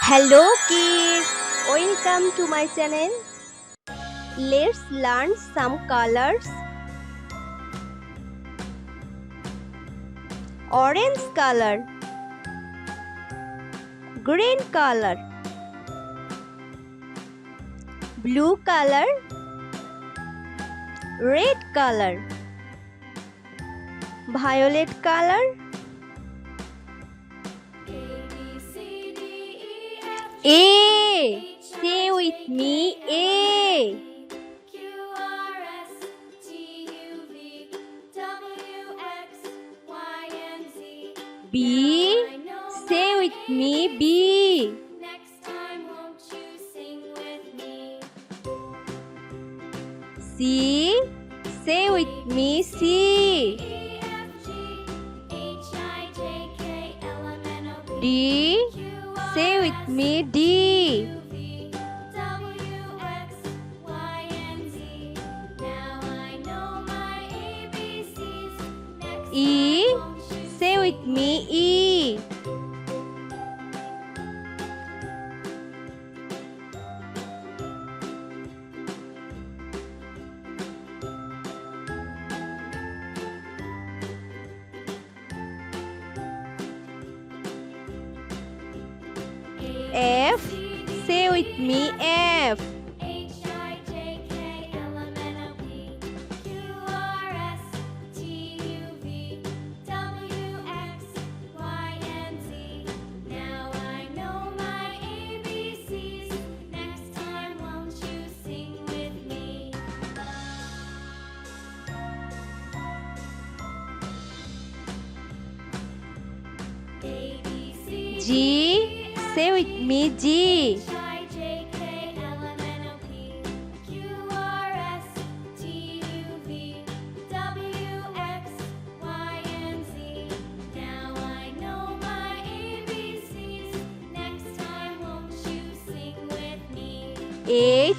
Hello kids, welcome to my channel. Let's learn some colors. Orange color, green color, blue color, red color, violet color, A. Say with me, A. B. Say with me, B. C. Say with me, C. D. Say with me, D. E. Say with me, E. F. Say with me, F. G. Say with me, G. H.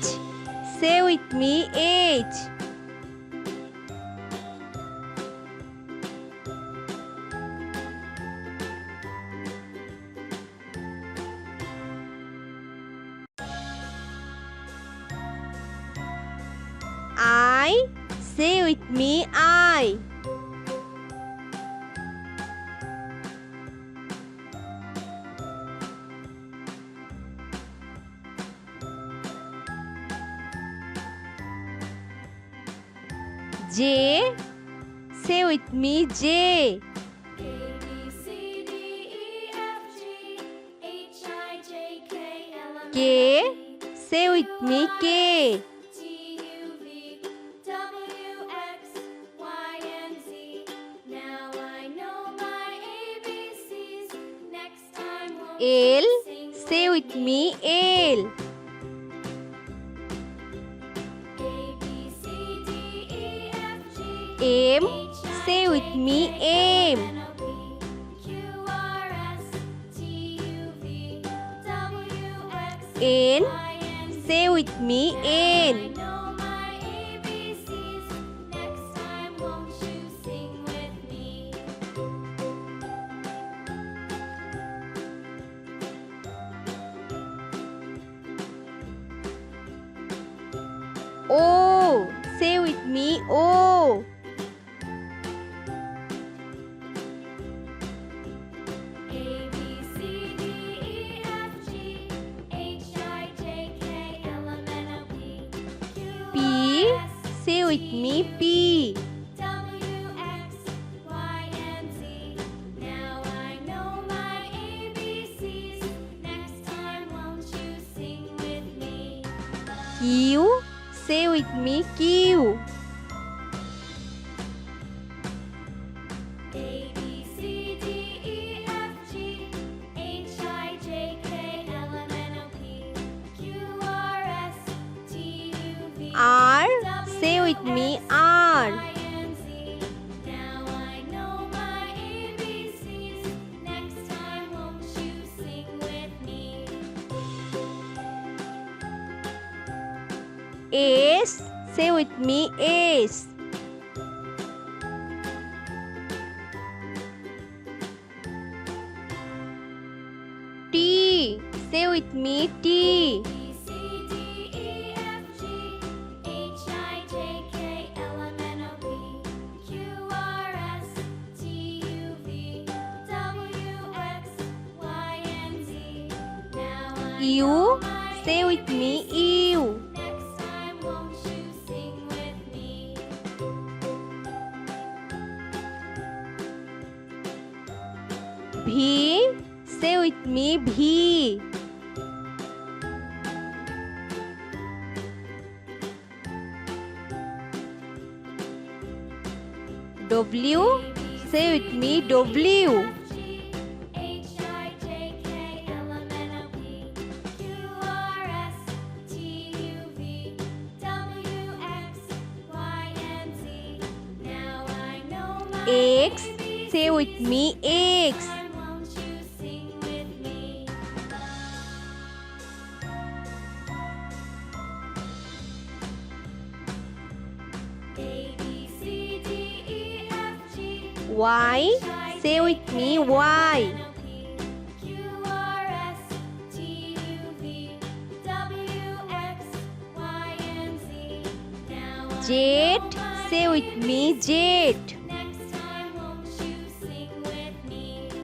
Say with me, H. I. Say with me, I. J. Say with me, J. K. Say with me, K. L. Say with me, L. M. Say with me, M. N. Say with me, N. O. Say with me, O. P. Say with me, P. Q. Say with me, Q. R. Say with me, R. S. Say with me, S. T. Say with me T. U. Say with me U. V. Say with me V. W. Say with me W. X. Say with me X. Y. Say with me Y. Z. Say with me Z.